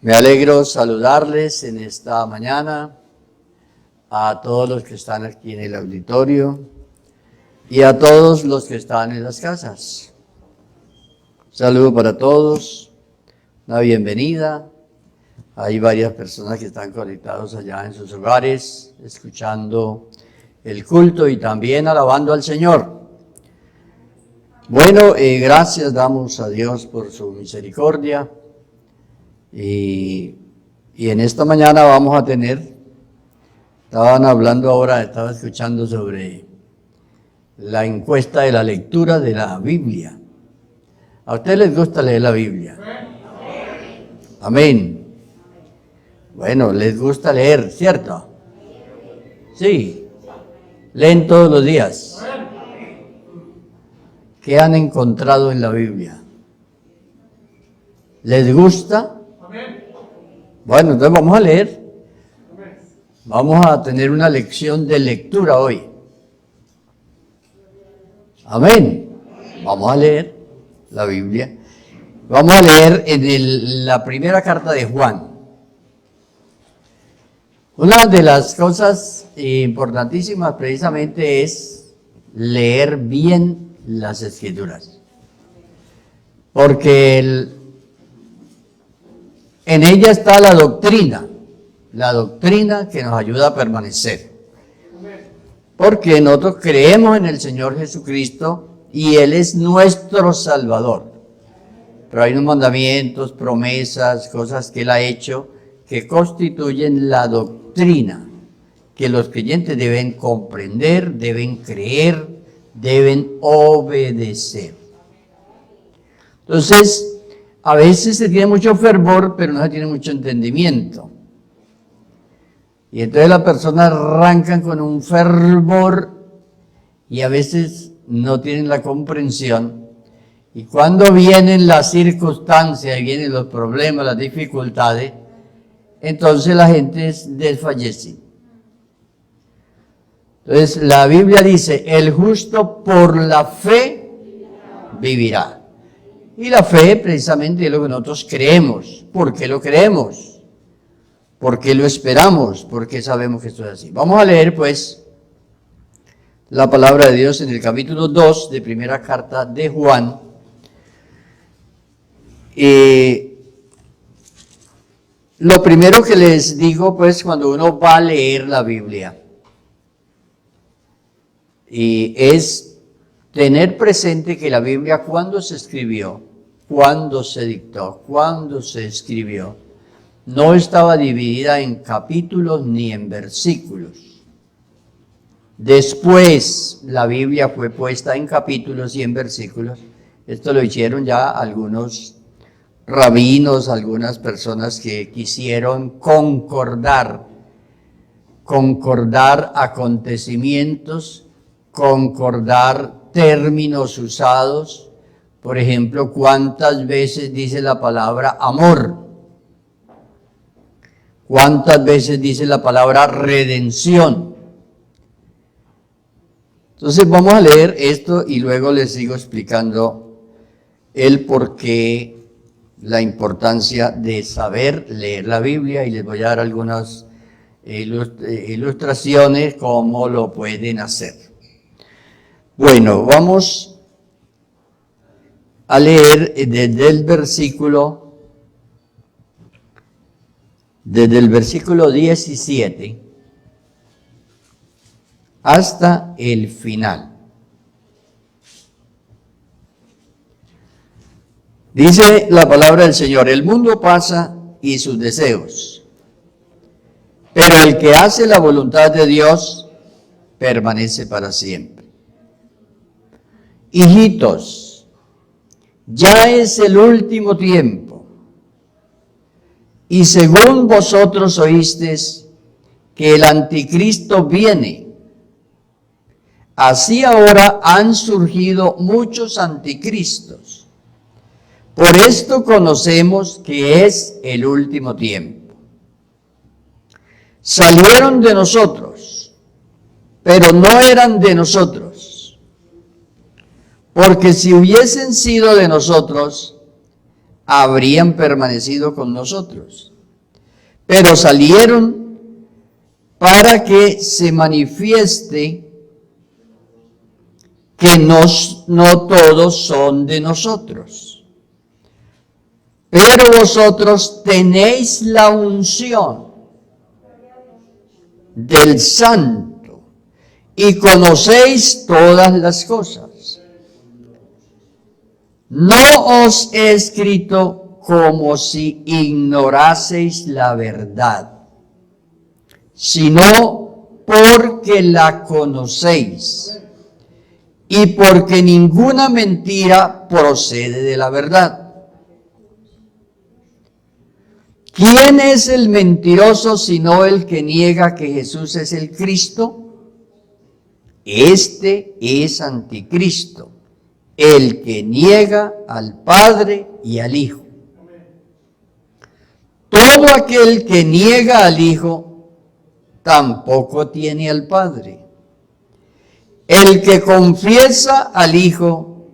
Me alegro saludarles en esta mañana a todos los que están aquí en el auditorio y a todos los que están en las casas. Un saludo para todos, una bienvenida. Hay varias personas que están conectados allá en sus hogares, escuchando el culto y también alabando al Señor. Bueno, gracias damos a Dios por su misericordia. Y en esta mañana vamos a tener, estaba escuchando sobre la encuesta de la lectura de la Biblia. ¿A ustedes les gusta leer la Biblia? Amén. Bueno, les gusta leer, ¿cierto? Sí. Leen todos los días. ¿Qué han encontrado en la Biblia? ¿Les gusta? Bueno, entonces vamos a leer. Vamos a tener una lección de lectura hoy. Amén. Vamos a leer la Biblia. Vamos a leer en la primera carta de Juan. Una de las cosas importantísimas precisamente es leer bien las Escrituras. Porque en ella está la doctrina que nos ayuda a permanecer. Porque nosotros creemos en el Señor Jesucristo y Él es nuestro Salvador. Pero hay unos mandamientos, promesas, cosas que Él ha hecho que constituyen la doctrina que los creyentes deben comprender, deben creer, deben obedecer. Entonces, a veces se tiene mucho fervor, pero no se tiene mucho entendimiento. Y entonces las personas arrancan con un fervor y a veces no tienen la comprensión. Y cuando vienen las circunstancias, vienen los problemas, las dificultades, entonces la gente desfallece. Entonces la Biblia dice, el justo por la fe vivirá. Y la fe precisamente es lo que nosotros creemos. ¿Por qué lo creemos? ¿Por qué lo esperamos? ¿Por qué sabemos que esto es así? Vamos a leer pues la palabra de Dios en el capítulo 2 de primera carta de Juan. Lo primero que les digo pues cuando uno va a leer la Biblia es tener presente que la Biblia cuando se escribió, cuando se dictó, cuando se escribió, no estaba dividida en capítulos ni en versículos. Después la Biblia fue puesta en capítulos y en versículos. Esto lo hicieron ya algunos rabinos, algunas personas que quisieron concordar acontecimientos, concordar términos usados. Por ejemplo, ¿cuántas veces dice la palabra amor? ¿Cuántas veces dice la palabra redención? Entonces vamos a leer esto y luego les sigo explicando el porqué, la importancia de saber leer la Biblia y les voy a dar algunas ilustraciones cómo lo pueden hacer. Bueno, vamos a leer desde el versículo 17 hasta el final. Dice la palabra del Señor, el mundo pasa y sus deseos, pero el que hace la voluntad de Dios permanece para siempre. Hijitos, ya es el último tiempo, y según vosotros oísteis que el anticristo viene, así ahora han surgido muchos anticristos. Por esto conocemos que es el último tiempo. Salieron de nosotros, pero no eran de nosotros. Porque si hubiesen sido de nosotros, habrían permanecido con nosotros. pero salieron para que se manifieste que no todos son de nosotros. Pero vosotros tenéis la unción del Santo y conocéis todas las cosas. No os he escrito como si ignoraseis la verdad, sino porque la conocéis y porque ninguna mentira procede de la verdad. ¿Quién es el mentiroso sino el que niega que Jesús es el Cristo? Este es anticristo, el que niega al Padre y al Hijo. Todo aquel que niega al Hijo tampoco tiene al Padre. El que confiesa al Hijo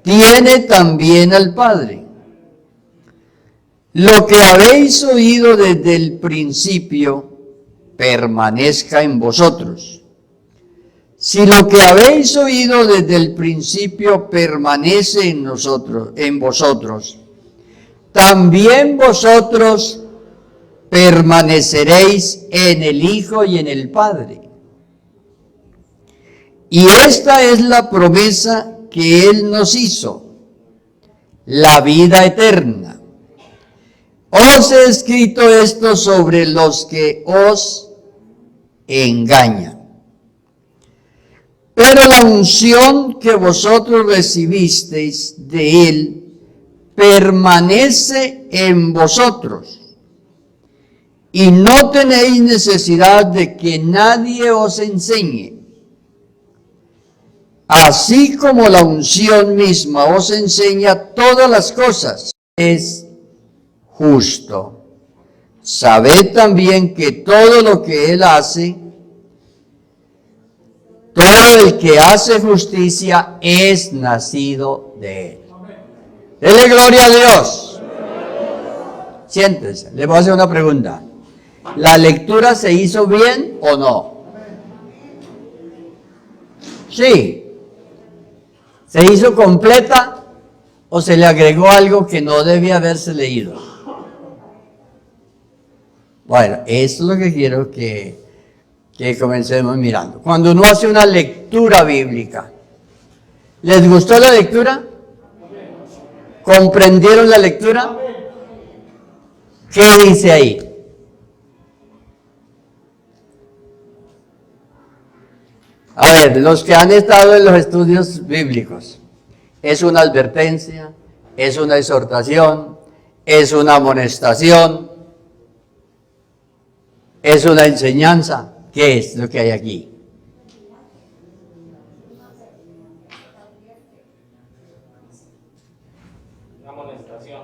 tiene también al Padre. Lo que habéis oído desde el principio permanezca en vosotros. Si lo que habéis oído desde el principio permanece en vosotros, también vosotros permaneceréis en el Hijo y en el Padre. Y esta es la promesa que Él nos hizo, la vida eterna. Os he escrito esto sobre los que os engañan. Pero la unción que vosotros recibisteis de Él permanece en vosotros, y no tenéis necesidad de que nadie os enseñe. Así como la unción misma os enseña todas las cosas, es justo. Sabed también que todo lo que Él hace, todo el que hace justicia es nacido de Él. Dele gloria a Dios. Siéntese, le voy a hacer una pregunta. ¿La lectura se hizo bien o no? Sí. ¿Se hizo completa o se le agregó algo que no debía haberse leído? Bueno, eso es lo que quiero que comencemos mirando. Cuando uno hace una lectura bíblica, ¿les gustó la lectura? ¿Comprendieron la lectura? ¿Qué dice ahí? A ver, los que han estado en los estudios bíblicos, es una advertencia, es una exhortación, es una amonestación, es una enseñanza. ¿Qué es lo que hay aquí? Una amonestación.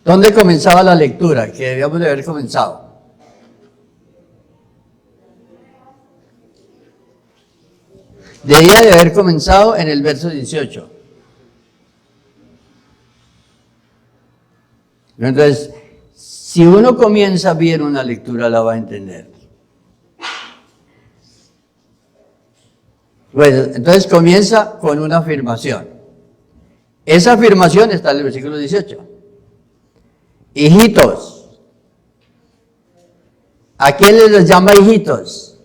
¿Dónde comenzaba la lectura? Que debíamos de haber comenzado. Debía de haber comenzado en el verso 18. Entonces, si uno comienza bien una lectura, la va a entender. Pues, entonces comienza con una afirmación. Esa afirmación está en el versículo 18. Hijitos. ¿A quién les llama hijitos?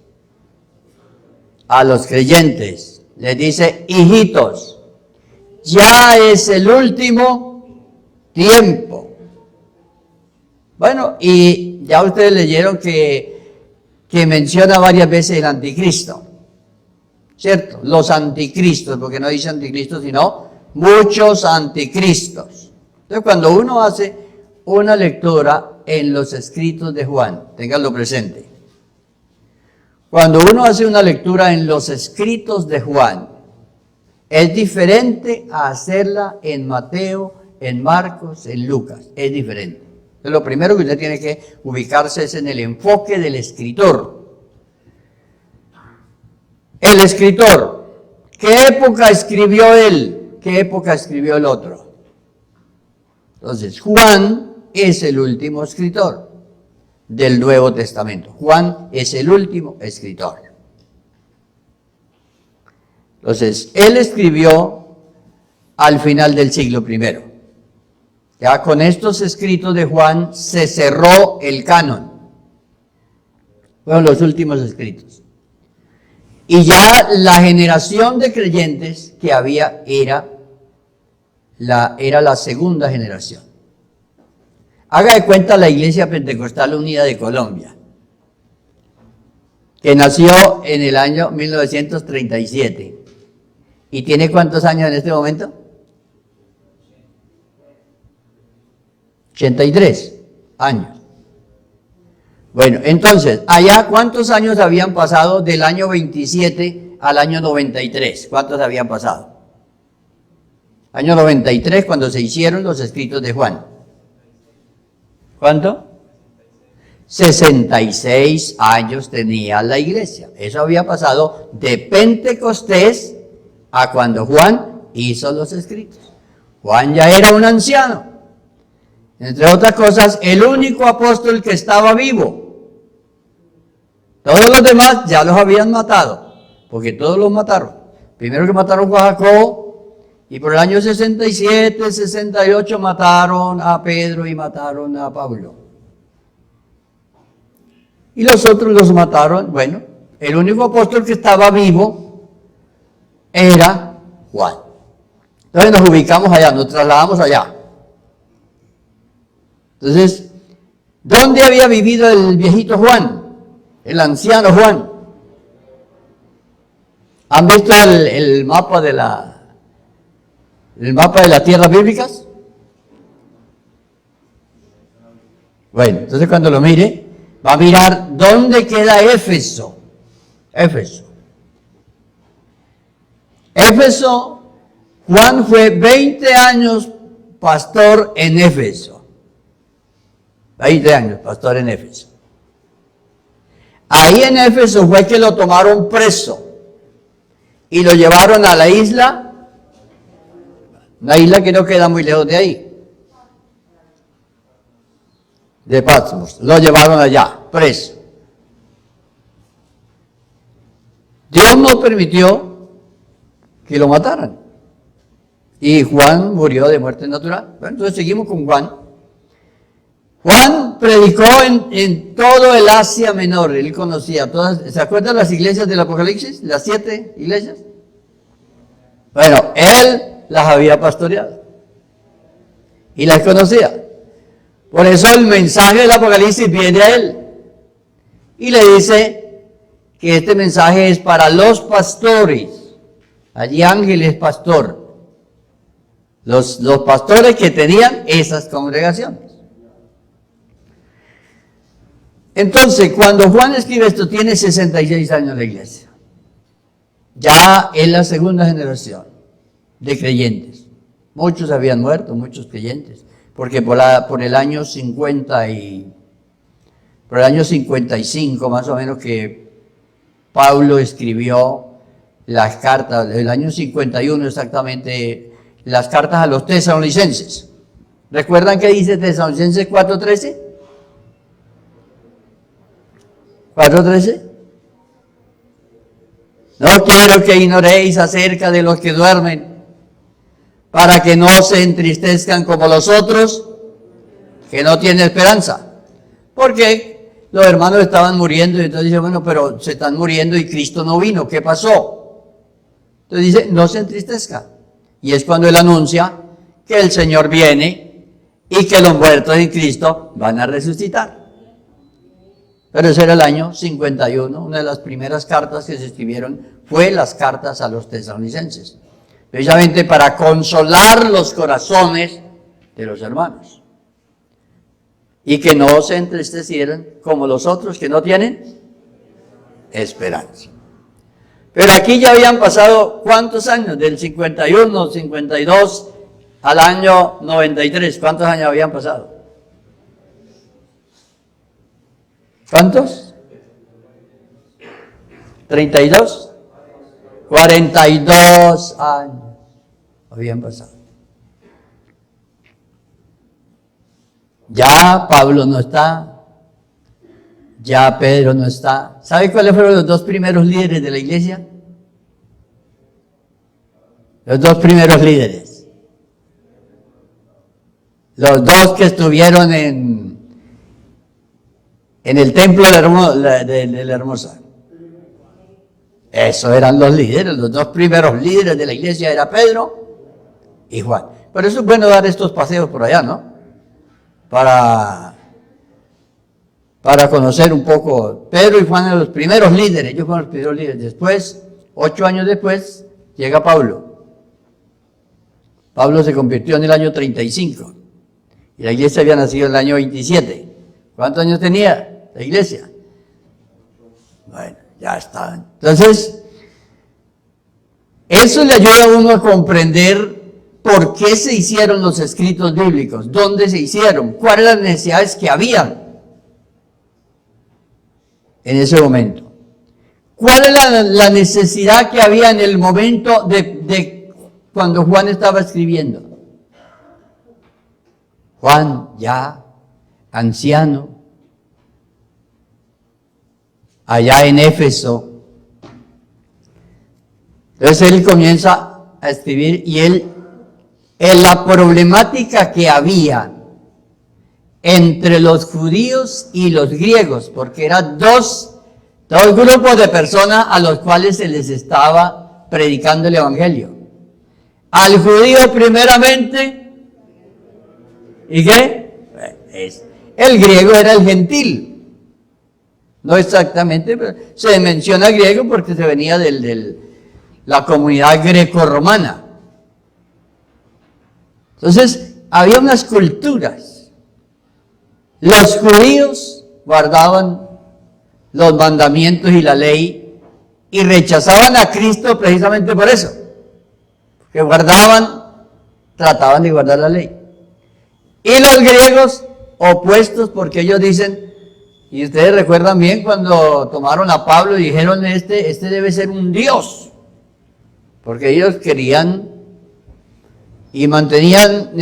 A los creyentes. Les dice, hijitos, ya es el último tiempo. Bueno, y ya ustedes leyeron que menciona varias veces el anticristo, ¿cierto? Los anticristos, porque no dice anticristo, sino muchos anticristos. Entonces, cuando uno hace una lectura en los escritos de Juan, ténganlo presente. Cuando uno hace una lectura en los escritos de Juan, es diferente a hacerla en Mateo, en Marcos, en Lucas, es diferente. Entonces, lo primero que usted tiene que ubicarse es en el enfoque del escritor. El escritor, ¿qué época escribió él? qué época escribió el otro. Entonces, Juan es el último escritor del Nuevo Testamento. Juan es el último escritor. Entonces, él escribió al final del siglo I. Ya con estos escritos de Juan se cerró el canon. Fueron los últimos escritos. Y ya la generación de creyentes que había era la segunda generación. Haga de cuenta la Iglesia Pentecostal Unida de Colombia, que nació en el año 1937. ¿Y tiene cuántos años en este momento? 83 años. Bueno, entonces, allá, ¿cuántos años habían pasado del año 27 al año 93? ¿Cuántos habían pasado? Año 93, cuando se hicieron los escritos de Juan. ¿Cuánto? 66 años tenía la iglesia. Eso había pasado de Pentecostés a cuando Juan hizo los escritos. Juan ya era un anciano. Entre otras cosas, el único apóstol que estaba vivo. Todos los demás ya los habían matado, porque todos los mataron. Primero que mataron fue a Jacob, y por el año 67, 68 mataron a Pedro y mataron a Pablo. Y los otros los mataron. Bueno, el único apóstol que estaba vivo era Juan. Entonces nos ubicamos allá, nos trasladamos allá. Entonces, ¿dónde había vivido el viejito Juan? El anciano Juan. ¿Han visto el mapa de las tierras bíblicas? Bueno, entonces cuando lo mire, va a mirar dónde queda Éfeso. Éfeso, Juan fue 20 años pastor en Éfeso. 20 años pastor en Éfeso. Ahí en Éfeso fue que lo tomaron preso y lo llevaron a la isla, una isla que no queda muy lejos de ahí, de Patmos. Lo llevaron allá, preso. Dios no permitió que lo mataran. Y Juan murió de muerte natural. Bueno, entonces seguimos con Juan. Juan predicó en todo el Asia Menor. Él conocía todas. ¿Se acuerdan las iglesias del Apocalipsis? Las 7 iglesias. Bueno, él las había pastoreado. Y las conocía. Por eso el mensaje del Apocalipsis viene a él. Y le dice que este mensaje es para los pastores. Allí Ángel es pastor. Los pastores que tenían esas congregaciones. Entonces, cuando Juan escribe esto, tiene 66 años la iglesia. Ya es la segunda generación de creyentes. Muchos habían muerto, muchos creyentes, porque por el año 55 más o menos que Pablo escribió las cartas, el año 51 exactamente, las cartas a los tesalonicenses. ¿Recuerdan qué dice Tesalonicenses 4:13? 4:13. No quiero que ignoréis acerca de los que duermen, para que no se entristezcan como los otros, que no tienen esperanza. Porque los hermanos estaban muriendo, y entonces dice, bueno, pero se están muriendo y Cristo no vino, ¿qué pasó? Entonces dice, no se entristezcan. Y es cuando él anuncia que el Señor viene y que los muertos en Cristo van a resucitar. Pero ese era el año 51, una de las primeras cartas que se escribieron fue las cartas a los tesalonicenses, precisamente para consolar los corazones de los hermanos y que no se entristecieran como los otros que no tienen esperanza. Pero aquí ya habían pasado ¿cuántos años? Del 51, 52 al año 93, ¿cuántos años habían pasado? ¿Cuántos? 32. 42 años. habían pasado. Ya Pablo no está, ya Pedro no está. ¿Sabe cuáles fueron los dos primeros líderes de la iglesia? Los dos primeros líderes. Los dos que estuvieron en el templo de la Hermosa. Esos eran los líderes, los dos primeros líderes de la iglesia era Pedro y Juan. Por eso es bueno dar estos paseos por allá, ¿no? Para conocer un poco. Pedro y Juan eran los primeros líderes, ellos fueron los primeros líderes. Después, 8 años después, llega Pablo. Pablo se convirtió en el año 35 y la iglesia había nacido en el año 27. ¿Cuántos años tenía la iglesia? Bueno, ya está. Entonces, eso le ayuda a uno a comprender por qué se hicieron los escritos bíblicos, dónde se hicieron, cuáles eran las necesidades que había en ese momento. ¿Cuál era la necesidad que había en el momento de cuando Juan estaba escribiendo? Juan, ya anciano, allá en Éfeso. Entonces él comienza a escribir y en la problemática que había entre los judíos y los griegos, porque eran dos grupos de personas a los cuales se les estaba predicando el evangelio. Al judío primeramente, ¿y qué? El griego era el gentil. No exactamente, pero se menciona griego porque se venía de la comunidad greco-romana. Entonces, había unas culturas. Los judíos guardaban los mandamientos y la ley y rechazaban a Cristo precisamente por eso. Que trataban de guardar la ley. Y los griegos, opuestos, porque ellos dicen, y ustedes recuerdan bien cuando tomaron a Pablo y dijeron, este debe ser un dios. Porque ellos querían y mantenían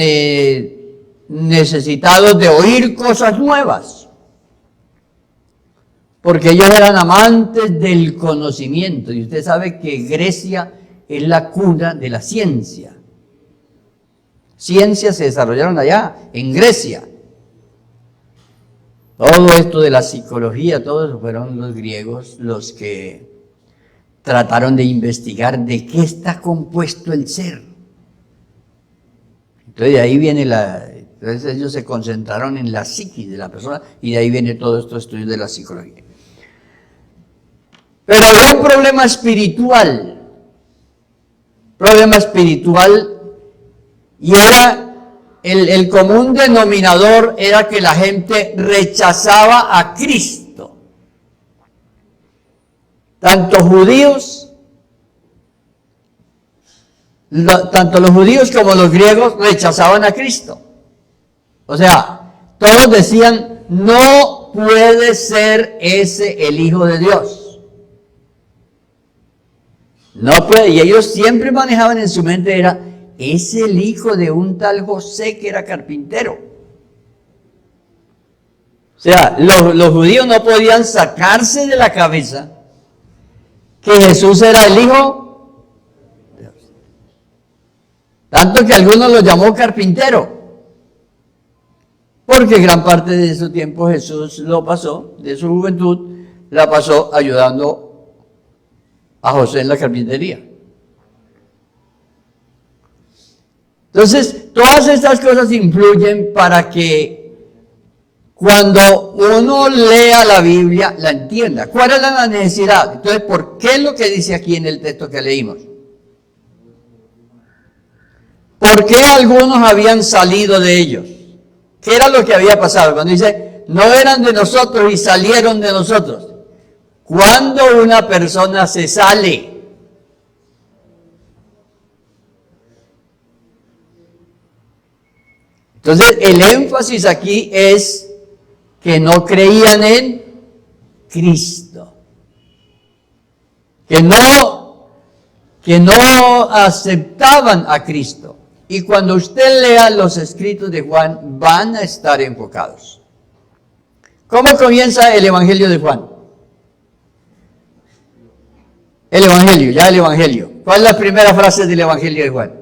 necesitados de oír cosas nuevas. Porque ellos eran amantes del conocimiento. Y usted sabe que Grecia es la cuna de la ciencia. Ciencias se desarrollaron allá, en Grecia. Todo esto de la psicología, todo eso fueron los griegos los que trataron de investigar de qué está compuesto el ser. Entonces de ahí viene entonces ellos se concentraron en la psiquis de la persona y de ahí viene todo estos estudios de la psicología. Pero había un problema espiritual y era el común denominador era que la gente rechazaba a Cristo. Tanto los judíos como los griegos rechazaban a Cristo. O sea, todos decían, no puede ser ese el Hijo de Dios. No puede, y ellos siempre manejaban en su mente es el hijo de un tal José que era carpintero. O sea, los judíos no podían sacarse de la cabeza que Jesús era el Hijo de Dios. Tanto que algunos lo llamó carpintero. Porque gran parte de su tiempo Jesús de su juventud, la pasó ayudando a José en la carpintería. Entonces, todas estas cosas influyen para que cuando uno lea la Biblia, la entienda. ¿Cuál es la necesidad? Entonces, ¿por qué es lo que dice aquí en el texto que leímos? ¿Por qué algunos habían salido de ellos? ¿Qué era lo que había pasado? Cuando dice, no eran de nosotros y salieron de nosotros. Cuando una persona se sale, entonces el énfasis aquí es que no creían en Cristo. Que que no aceptaban a Cristo. Y cuando usted lea los escritos de Juan, van a estar enfocados. ¿Cómo comienza el Evangelio de Juan? El Evangelio. ¿Cuál es la primera frase del Evangelio de Juan?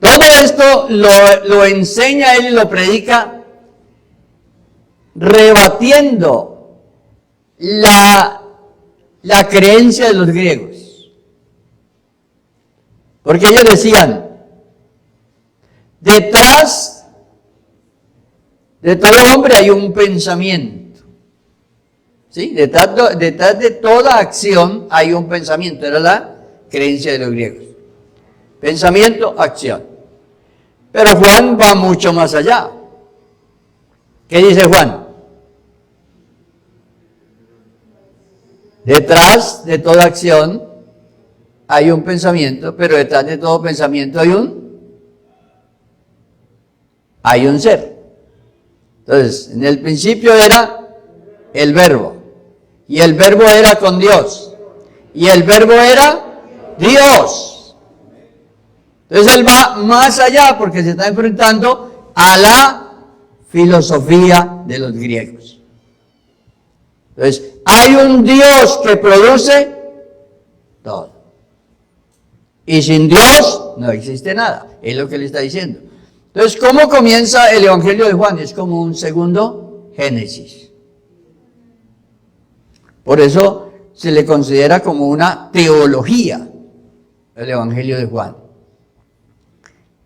Todo esto lo enseña él y lo predica rebatiendo la creencia de los griegos. Porque ellos decían, detrás de todo hombre hay un pensamiento. ¿Sí? Detrás de toda acción hay un pensamiento. Era la creencia de los griegos. Pensamiento, acción. Pero Juan va mucho más allá. ¿Qué dice Juan? Detrás de toda acción hay un pensamiento, pero detrás de todo pensamiento hay un ser. Entonces, en el principio era el verbo, y el verbo era con Dios, y el verbo era Dios. Entonces él va más allá porque se está enfrentando a la filosofía de los griegos. Entonces, hay un Dios que produce todo. Y sin Dios no existe nada. Es lo que le está diciendo. Entonces, ¿cómo comienza el Evangelio de Juan? Es como un segundo Génesis. Por eso se le considera como una teología el Evangelio de Juan.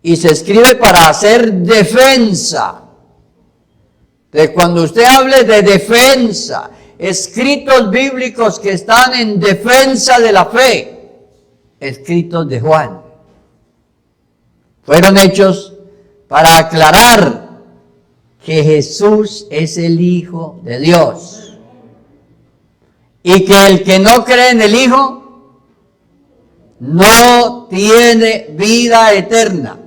Y se escribe para hacer defensa. Entonces, cuando usted hable de defensa, escritos bíblicos que están en defensa de la fe, escritos de Juan, fueron hechos para aclarar que Jesús es el Hijo de Dios. Y que el que no cree en el Hijo no tiene vida eterna.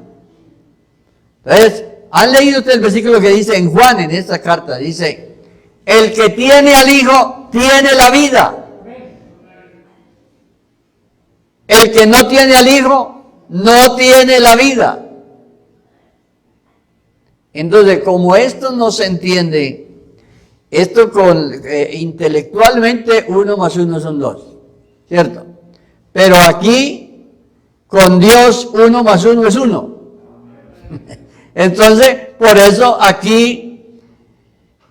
Entonces, ¿han leído ustedes el versículo que dice en Juan, en esta carta? Dice, el que tiene al Hijo tiene la vida. El que no tiene al Hijo no tiene la vida. Entonces, como esto no se entiende, esto intelectualmente 1 más 1 son 2, ¿cierto? Pero aquí, con Dios 1 más 1 es 1. Entonces, por eso aquí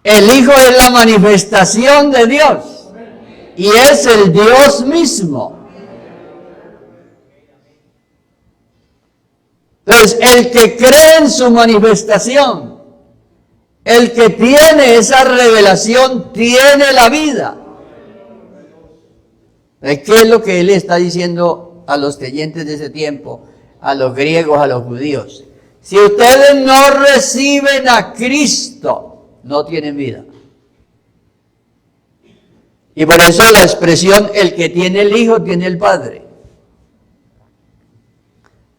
el Hijo es la manifestación de Dios y es el Dios mismo. Entonces, el que cree en su manifestación, el que tiene esa revelación, tiene la vida. ¿Qué es lo que él está diciendo a los creyentes de ese tiempo, a los griegos, a los judíos? Si ustedes no reciben a Cristo, no tienen vida. Y por eso la expresión, el que tiene el Hijo, tiene el Padre.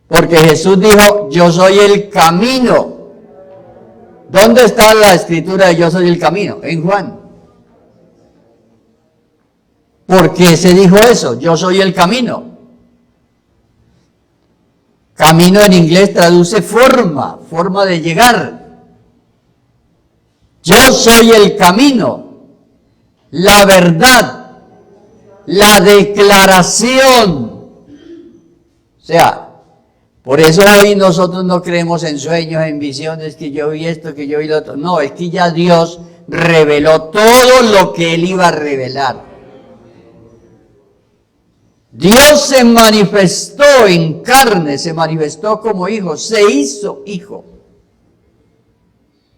Porque Jesús dijo, yo soy el camino. ¿Dónde está la escritura de yo soy el camino? En Juan. ¿Por qué se dijo eso? Yo soy el camino. Camino en inglés traduce forma de llegar. Yo soy el camino, la verdad, la declaración. O sea, por eso hoy nosotros no creemos en sueños, en visiones, que yo vi esto, que yo vi lo otro. No, es que ya Dios reveló todo lo que Él iba a revelar. Dios se manifestó en carne, se manifestó como hijo, se hizo hijo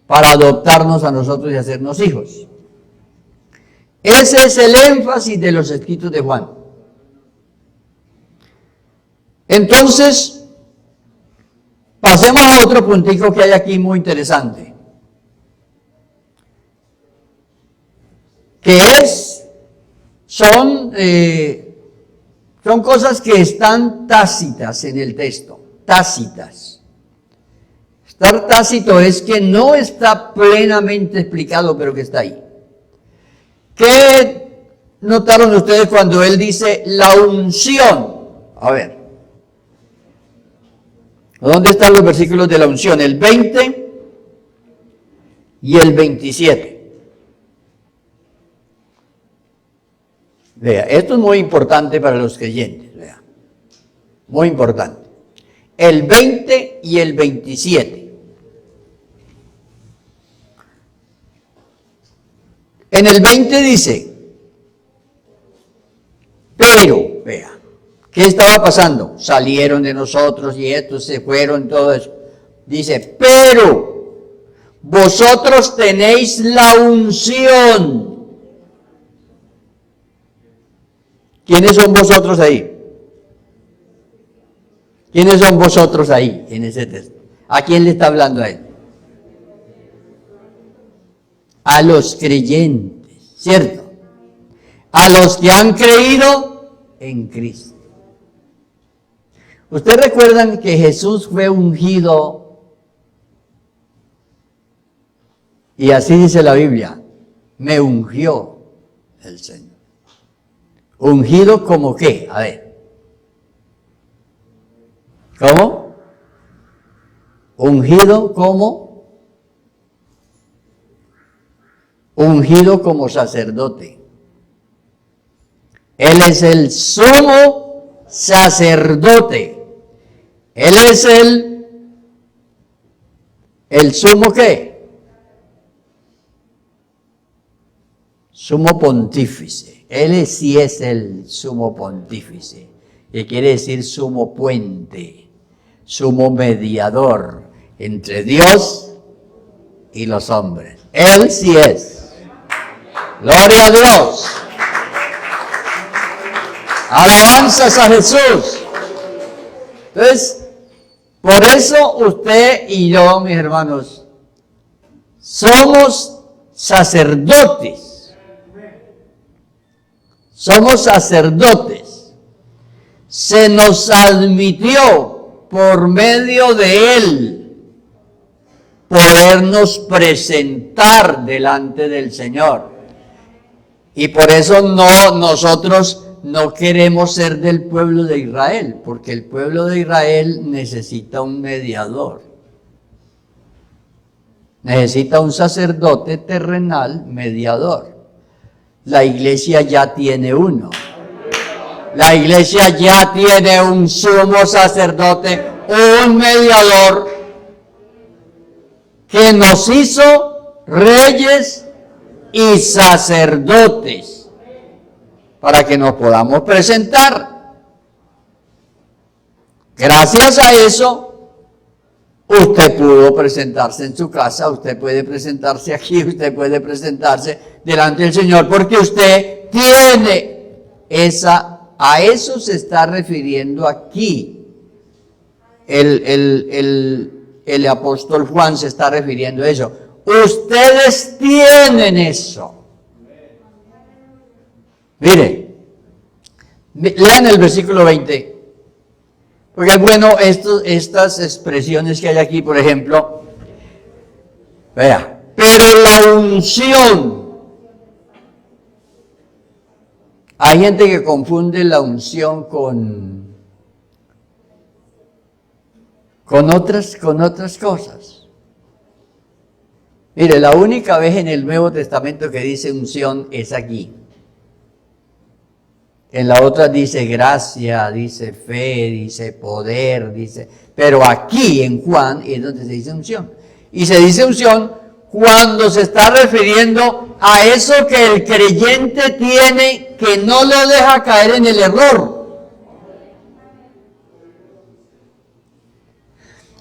para adoptarnos a nosotros y hacernos hijos. Ese es el énfasis de los escritos de Juan. Entonces, pasemos a otro puntico que hay aquí muy interesante, que son cosas que están tácitas en el texto, tácitas. Estar tácito es que no está plenamente explicado, pero que está ahí. ¿Qué notaron ustedes cuando él dice la unción? A ver. ¿Dónde están los versículos de la unción? El 20 y el 27. Vea, esto es muy importante para los creyentes. Vea. Muy importante. El 20 y el 27. En el 20 dice, pero, vea, ¿qué estaba pasando? Salieron de nosotros y estos se fueron, todo eso. Dice, pero vosotros tenéis la unción. ¿Quiénes son vosotros ahí? ¿Quiénes son vosotros ahí en ese texto? ¿A quién le está hablando a él? A los creyentes, ¿cierto? A los que han creído en Cristo. ¿Ustedes recuerdan que Jesús fue ungido? Y así dice la Biblia, me ungió el Señor. ¿Ungido como qué? A ver. ¿Cómo? ¿Ungido como? Ungido como sacerdote. Él es el sumo sacerdote. Él es el sumo ¿qué? Sumo pontífice. Él sí es el sumo pontífice, que quiere decir sumo puente, sumo mediador entre Dios y los hombres. Él sí es. Gloria a Dios. Alabanzas a Jesús. Entonces, por eso usted y yo, mis hermanos, somos sacerdotes. Somos sacerdotes. Se nos admitió por medio de Él podernos presentar delante del Señor. Y por eso nosotros no queremos ser del pueblo de Israel, porque el pueblo de Israel necesita un mediador. Necesita un sacerdote terrenal mediador. La iglesia ya tiene uno. La iglesia ya tiene un sumo sacerdote, un mediador que nos hizo reyes y sacerdotes para que nos podamos presentar. Gracias a eso, usted pudo presentarse en su casa, usted puede presentarse aquí, usted puede presentarse delante del Señor, porque usted tiene a eso se está refiriendo aquí. El apóstol Juan se está refiriendo a eso. Ustedes tienen eso. Mire, lean el versículo 20. Porque es bueno estas expresiones que hay aquí, por ejemplo. Vea, pero la unción. Hay gente que confunde la unción con otras cosas. Mire, la única vez en el Nuevo Testamento que dice unción es aquí. En la otra dice gracia, dice fe, dice poder, dice... Pero aquí en Juan es donde se dice unción. Y se dice unción cuando se está refiriendo a eso que el creyente tiene que no lo deja caer en el error.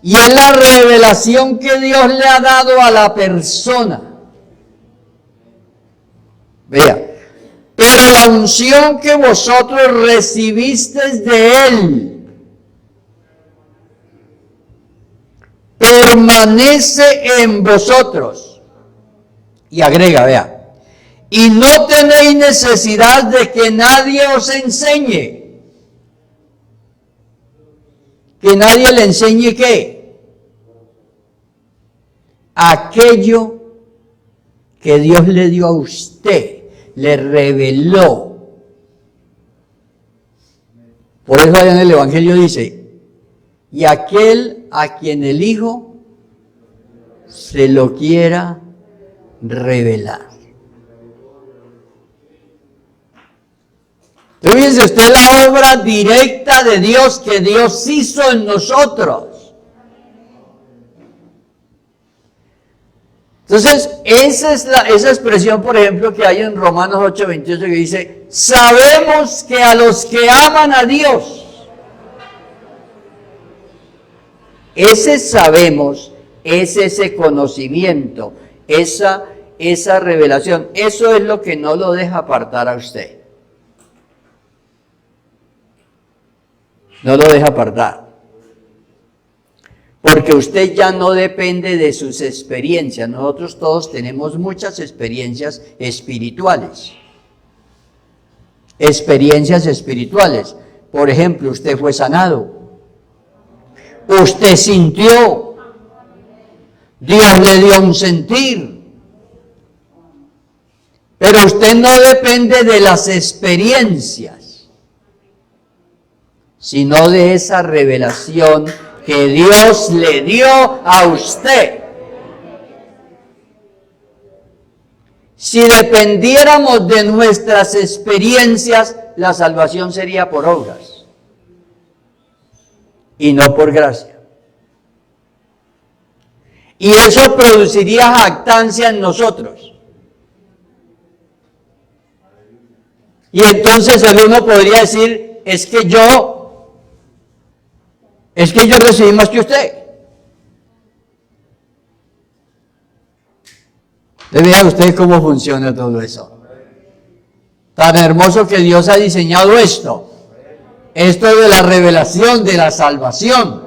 Y es la revelación que Dios le ha dado a la persona. Vea, pero la unción que vosotros recibisteis de Él permanece en vosotros. Y agrega, vea, y no tenéis necesidad de que nadie os enseñe. ¿Que nadie le enseñe qué? aquello que Dios le dio a usted, le reveló. Por eso allá en el Evangelio dice, y aquel a quien el Hijo se lo quiera revelar. Fíjense usted la obra directa de Dios que Dios hizo en nosotros. Entonces, esa expresión, por ejemplo, que hay en Romanos 8:28 que dice, sabemos que a los que aman a Dios, ese sabemos es ese conocimiento, esa revelación, eso es lo que no lo deja apartar a usted. No lo deja apartar. Porque usted ya no depende de sus experiencias. Nosotros todos tenemos muchas experiencias espirituales. Experiencias espirituales. Por ejemplo, usted fue sanado. Usted sintió. Dios le dio un sentir. Pero usted no depende de las experiencias, sino de esa revelación que Dios le dio a usted. Si dependiéramos de nuestras experiencias, la salvación sería por obras y no por gracia. Y eso produciría jactancia en nosotros. Y entonces el uno podría decir, es que yo recibí más que usted. Vea usted cómo funciona todo eso. Tan hermoso que Dios ha diseñado esto. Esto de la revelación, de la salvación.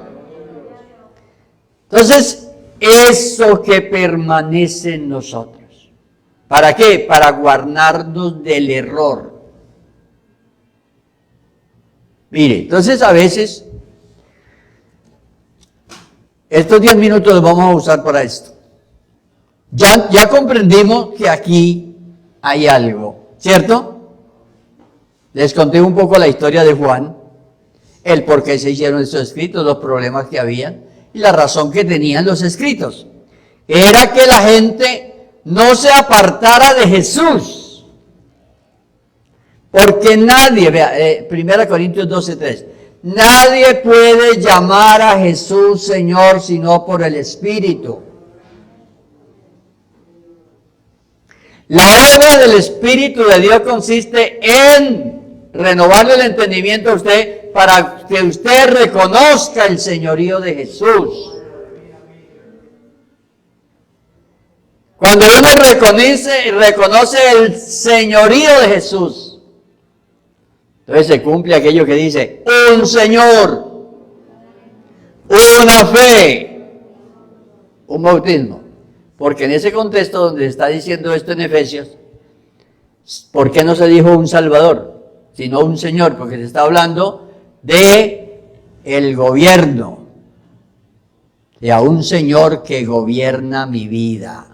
Entonces, eso que permanece en nosotros. ¿Para qué? Para guardarnos del error. Mire, entonces a veces estos 10 minutos los vamos a usar para esto. Ya comprendimos que aquí hay algo, ¿cierto? Les conté un poco la historia de Juan, el por qué se hicieron estos escritos, los problemas que habían y la razón que tenían los escritos. Era que la gente no se apartara de Jesús. Porque nadie, vea, 1 Corintios 12:3, nadie puede llamar a Jesús Señor sino por el Espíritu. La obra del Espíritu de Dios consiste en renovarle el entendimiento a usted para que usted reconozca el señorío de Jesús. Cuando uno reconoce el señorío de Jesús, entonces se cumple aquello que dice, un Señor, una fe, un bautismo. Porque en ese contexto donde está diciendo esto en Efesios, ¿por qué no se dijo un Salvador, sino un Señor? Porque se está hablando de el gobierno, de a un Señor que gobierna mi vida.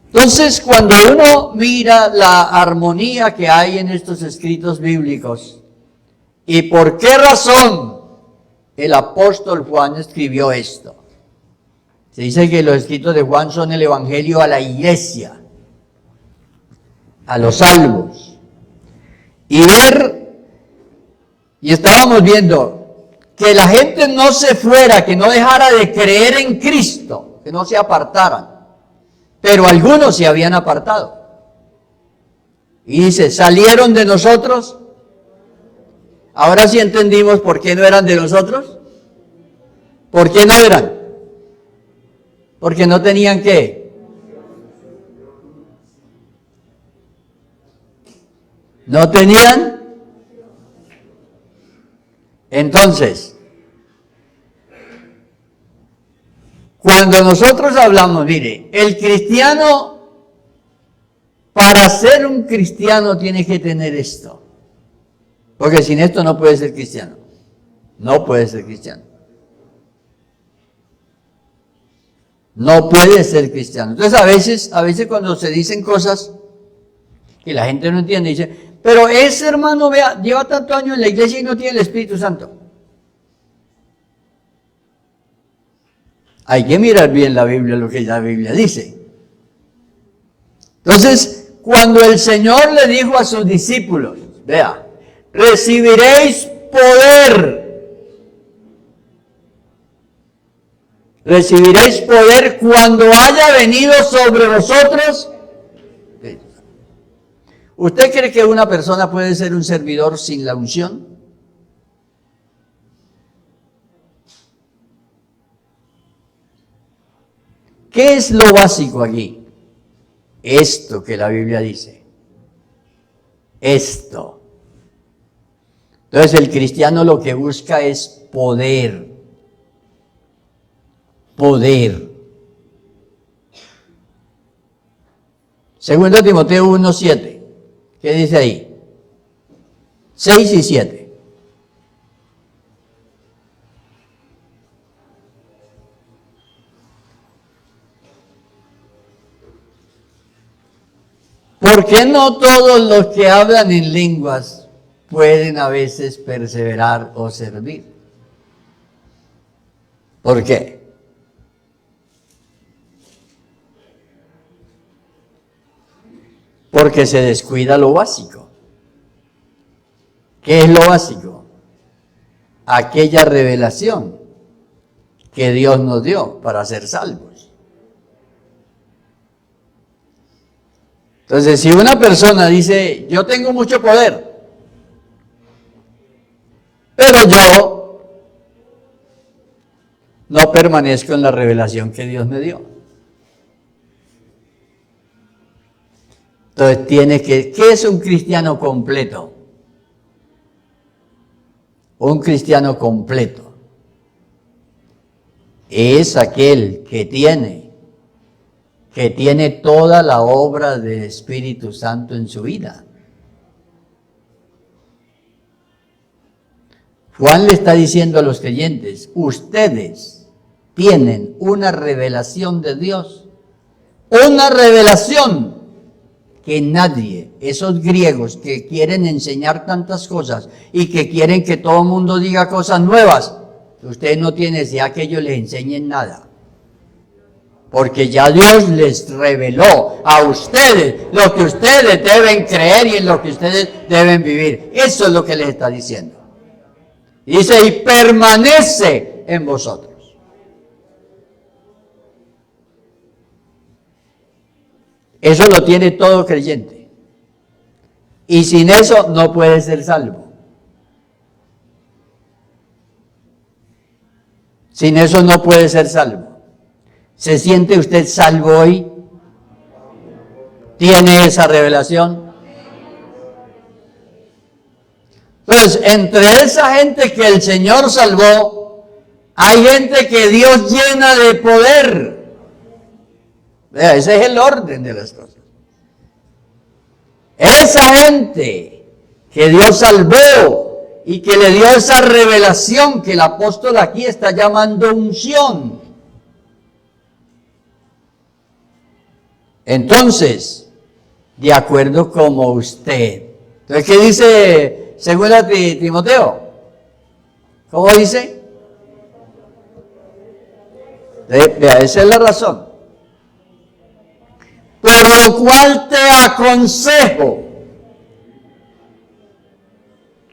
Entonces, cuando uno mira la armonía que hay en estos escritos bíblicos, ¿y por qué razón el apóstol Juan escribió esto? Se dice que los escritos de Juan son el evangelio a la iglesia, a los salvos. Y estábamos viendo que la gente no se fuera, que no dejara de creer en Cristo, que no se apartaran. Pero algunos se habían apartado. Y dice, ¿salieron de nosotros? Ahora sí entendimos por qué no eran de nosotros. ¿Por qué no eran? Porque no tenían ¿qué? ¿No tenían? Entonces, cuando nosotros hablamos, mire, el cristiano, para ser un cristiano tiene que tener esto. Porque sin esto no puede ser cristiano. No puede ser cristiano. No puede ser cristiano. Entonces a veces cuando se dicen cosas que la gente no entiende, dice, pero ese hermano, vea, lleva tantos años en la iglesia y no tiene el Espíritu Santo. Hay que mirar bien la Biblia, lo que la Biblia dice. Entonces, cuando el Señor le dijo a sus discípulos, vea, recibiréis poder. Recibiréis poder cuando haya venido sobre vosotros. ¿Usted cree que una persona puede ser un servidor sin la unción? ¿Qué es lo básico aquí? Esto que la Biblia dice. Esto. Entonces el cristiano lo que busca es poder. Poder. Segundo Timoteo 1:7. ¿Qué dice ahí? 6 y 7. ¿Por qué no todos los que hablan en lenguas pueden a veces perseverar o servir? ¿Por qué? Porque se descuida lo básico. ¿Qué es lo básico? Aquella revelación que Dios nos dio para ser salvos. Entonces, si una persona dice, yo tengo mucho poder, pero yo no permanezco en la revelación que Dios me dio. Entonces ¿qué es un cristiano completo? Un cristiano completo es aquel que tiene toda la obra del Espíritu Santo en su vida. Juan le está diciendo a los creyentes, ustedes tienen una revelación de Dios, una revelación que nadie, esos griegos que quieren enseñar tantas cosas y que quieren que todo el mundo diga cosas nuevas, ustedes no tienen necesidad que ellos les enseñen nada. Porque ya Dios les reveló a ustedes lo que ustedes deben creer y en lo que ustedes deben vivir. Eso es lo que les está diciendo. Dice, y permanece en vosotros. Eso lo tiene todo creyente. Y sin eso no puede ser salvo. Sin eso no puede ser salvo. ¿Se siente usted salvo hoy? ¿Tiene esa revelación? Entonces, entre esa gente que el Señor salvó, hay gente que Dios llena de poder. Vea, ese es el orden de las cosas. Esa gente que Dios salvó y que le dio esa revelación que el apóstol aquí está llamando unción. Entonces, de acuerdo como usted. Entonces, ¿qué dice 2 Timoteo? ¿Cómo dice? Vea, esa es la razón. Por lo cual te aconsejo.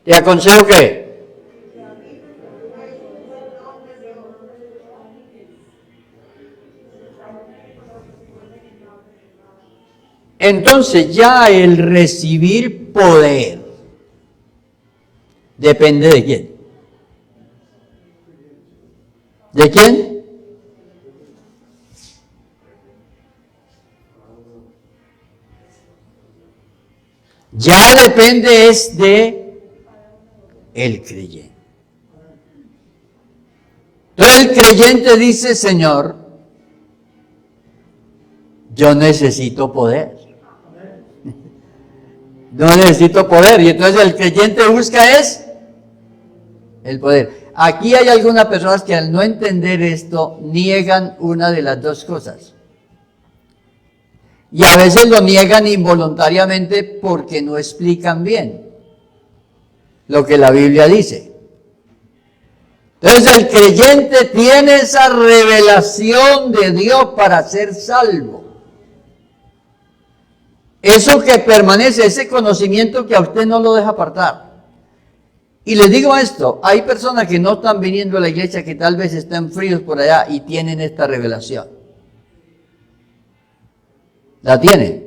¿Te aconsejo qué? Entonces ya el recibir poder depende de quién. ¿De quién? Ya depende es de el creyente. Entonces el creyente dice, Señor, yo necesito poder. No necesito poder. Y entonces el creyente busca es El poder. Aquí hay algunas personas que al no entender esto niegan una de las dos cosas. Y a veces lo niegan involuntariamente porque no explican bien lo que la Biblia dice. Entonces el creyente tiene esa revelación de Dios para ser salvo. Eso que permanece, ese conocimiento que a usted no lo deja apartar. Y les digo esto, hay personas que no están viniendo a la iglesia, que tal vez están fríos por allá y tienen esta revelación. La tienen.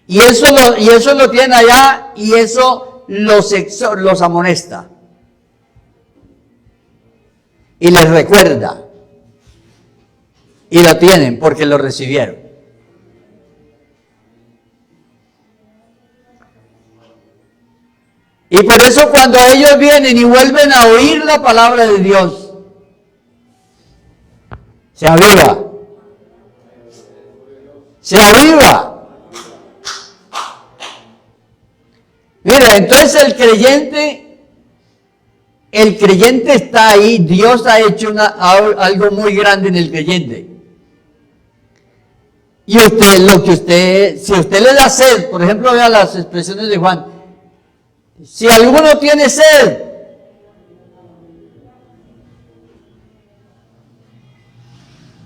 Y eso lo tienen allá y eso los amonesta. Y les recuerda. Y lo tienen porque lo recibieron. Y por eso cuando ellos vienen y vuelven a oír la palabra de Dios, se aviva. Se aviva. Mira, entonces el creyente está ahí. Dios ha hecho algo muy grande en el creyente. Y si usted le da sed, por ejemplo, vea las expresiones de Juan. Si alguno tiene sed,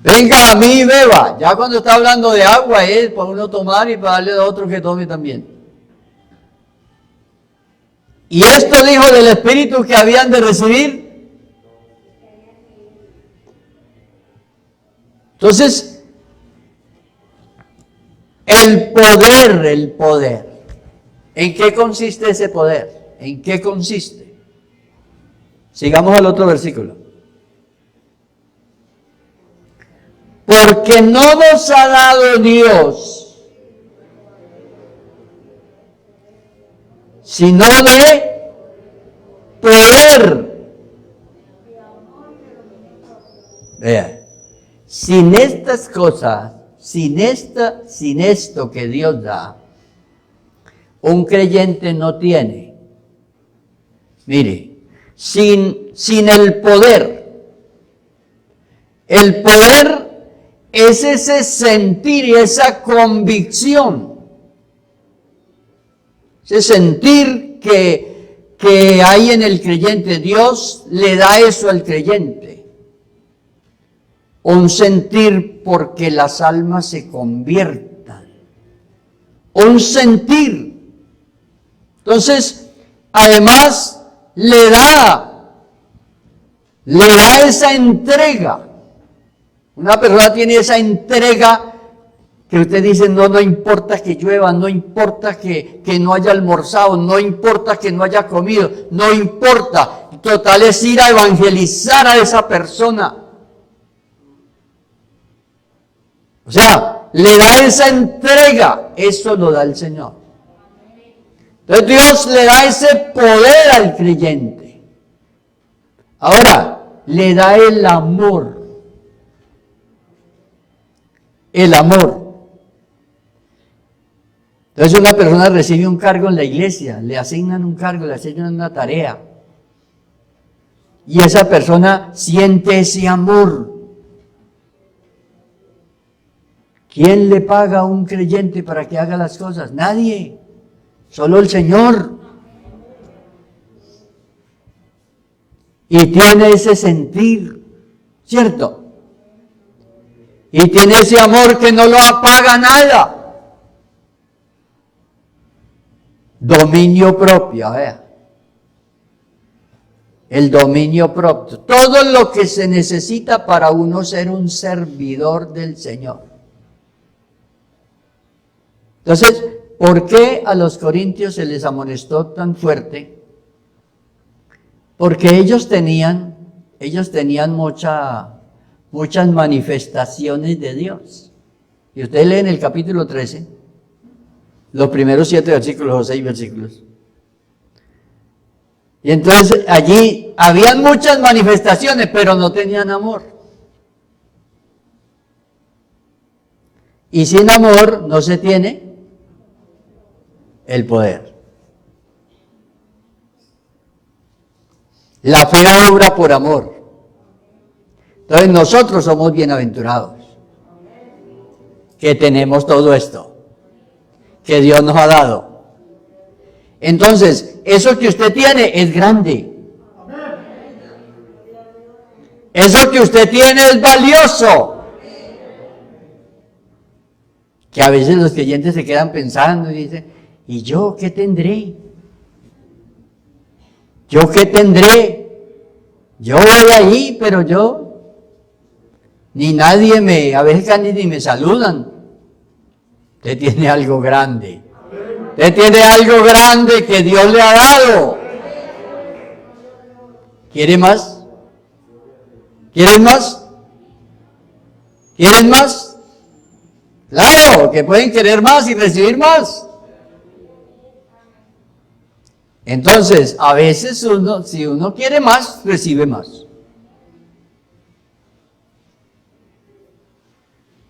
venga a mí y beba. Ya cuando está hablando de agua es para uno tomar y para darle a otro que tome también. Y esto dijo del Espíritu que habían de recibir. Entonces, el poder. ¿En qué consiste ese poder? ¿En qué consiste? Sigamos al otro versículo. Porque no nos ha dado Dios, sino de poder. Vea, sin estas cosas, sin esto que Dios da, un creyente no tiene. Mire, sin el poder. El poder es ese sentir y esa convicción. Ese sentir que hay en el creyente. Dios le da eso al creyente. Un sentir porque las almas se conviertan. Un sentir. Entonces, además, le da esa entrega. Una persona tiene esa entrega que usted dice, no importa que llueva, no importa que no haya almorzado, no importa que no haya comido, no importa. Total es ir a evangelizar a esa persona. O sea, le da esa entrega. Eso lo da el Señor. Entonces Dios le da ese poder al creyente. Ahora, le da el amor. El amor. Entonces una persona recibe un cargo en la iglesia, le asignan un cargo, le asignan una tarea. Y esa persona siente ese amor. ¿Quién le paga a un creyente para que haga las cosas? Nadie. Solo el Señor. Y tiene ese sentir, ¿cierto? Y tiene ese amor que no lo apaga nada. Dominio propio, vea. El dominio propio. Todo lo que se necesita para uno ser un servidor del Señor. Entonces, ¿por qué a los corintios se les amonestó tan fuerte? Porque ellos tenían muchas manifestaciones de Dios. Y ustedes leen el capítulo 13, los primeros 7 versículos o 6 versículos. Y entonces allí habían muchas manifestaciones, pero no tenían amor. Y sin amor no se tiene el poder. La fe obra por amor. Entonces nosotros somos bienaventurados, que tenemos todo esto, que Dios nos ha dado. Entonces, eso que usted tiene es grande. Eso que usted tiene es valioso. Que a veces los creyentes se quedan pensando y dicen, ¿y yo qué tendré? ¿Yo qué tendré? Yo voy ahí, pero yo, ni nadie a veces ni me saludan. Usted tiene algo grande. Usted tiene algo grande que Dios le ha dado. ¿Quiere más? ¿Quieren más? ¿Quieren más? Claro, que pueden querer más y recibir más. Entonces, a veces si uno quiere más, recibe más.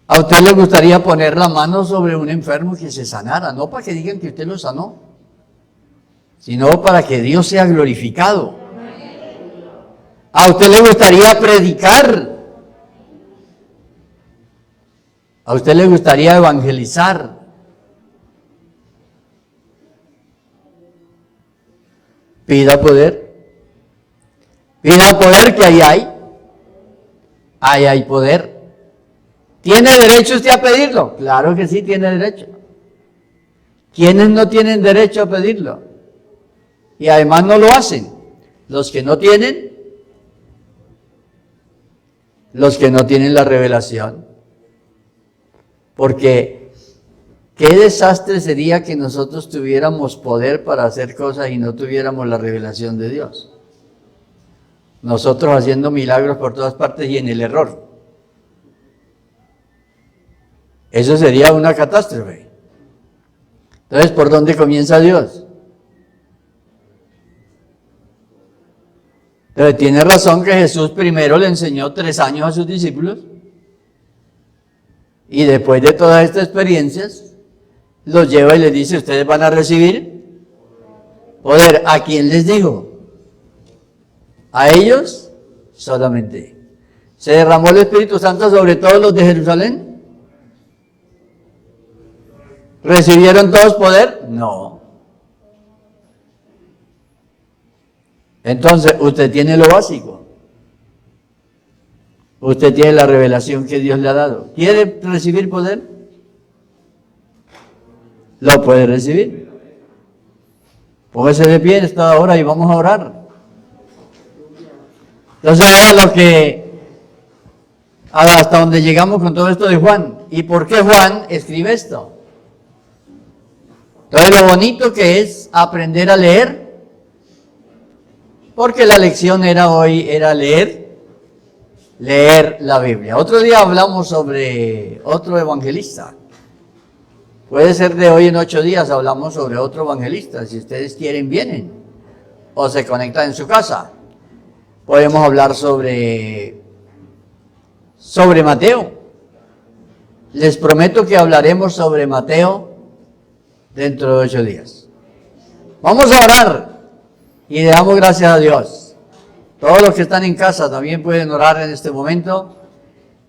¿A usted le gustaría poner la mano sobre un enfermo que se sanara? No para que digan que usted lo sanó, sino para que Dios sea glorificado. ¿A usted le gustaría predicar? ¿A usted le gustaría evangelizar? Pida poder. Pida poder, que ahí hay. Ahí hay poder. ¿Tiene derecho usted a pedirlo? Claro que sí, tiene derecho. ¿Quiénes no tienen derecho a pedirlo? Y además no lo hacen. Los que no tienen la revelación. Porque qué desastre sería que nosotros tuviéramos poder para hacer cosas y no tuviéramos la revelación de Dios. Nosotros haciendo milagros por todas partes y en el error. Eso sería una catástrofe. Entonces, ¿por dónde comienza Dios? Entonces, tiene razón que Jesús primero le enseñó 3 años a sus discípulos. Y después de todas estas experiencias, los lleva y les dice, ustedes van a recibir poder. ¿A quién les dijo? A ellos solamente. ¿Se derramó el Espíritu Santo sobre todos los de Jerusalén? ¿Recibieron todos poder? No. Entonces, usted tiene lo básico. Usted tiene la revelación que Dios le ha dado. ¿Quiere recibir poder? Lo puede recibir. Póngase de pie en esta hora y vamos a orar. Entonces, ahora hasta donde llegamos con todo esto de Juan. ¿Y por qué Juan escribe esto? Entonces, lo bonito que es aprender a leer, porque la lección era leer la Biblia. Otro día hablamos sobre otro evangelista. Puede ser de hoy en 8 días hablamos sobre otro evangelista. Si ustedes quieren, vienen. O se conectan en su casa. Podemos hablar sobre Mateo. Les prometo que hablaremos sobre Mateo dentro de 8 días. Vamos a orar y le damos gracias a Dios. Todos los que están en casa también pueden orar en este momento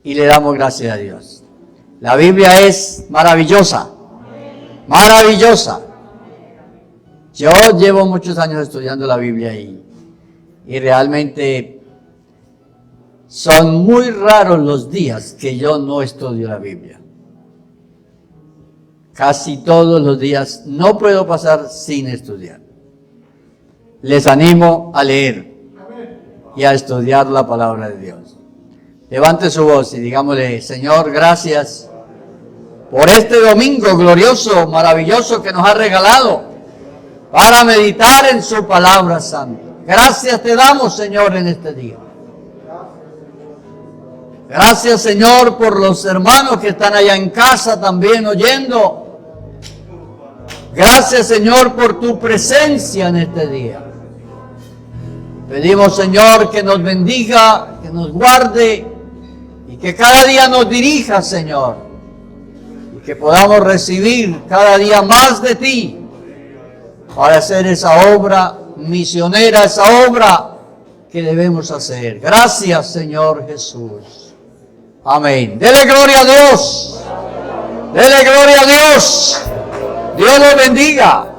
y le damos gracias a Dios. La Biblia es maravillosa, maravillosa. Yo llevo muchos años estudiando la Biblia y realmente son muy raros los días que yo no estudio la Biblia. Casi todos los días no puedo pasar sin estudiar. Les animo a leer y a estudiar la palabra de Dios. Levante su voz y digámosle, Señor, gracias por este domingo glorioso, maravilloso que nos ha regalado para meditar en su palabra santa. Gracias te damos, Señor, en este día. Gracias, Señor, por los hermanos que están allá en casa también oyendo. Gracias, Señor, por tu presencia en este día. Pedimos, Señor, que nos bendiga, que nos guarde y que cada día nos dirija, Señor. Y que podamos recibir cada día más de ti para hacer esa obra misionera, esa obra que debemos hacer. Gracias, Señor Jesús. Amén. Dele gloria a Dios. Dele gloria a Dios. Dios los bendiga.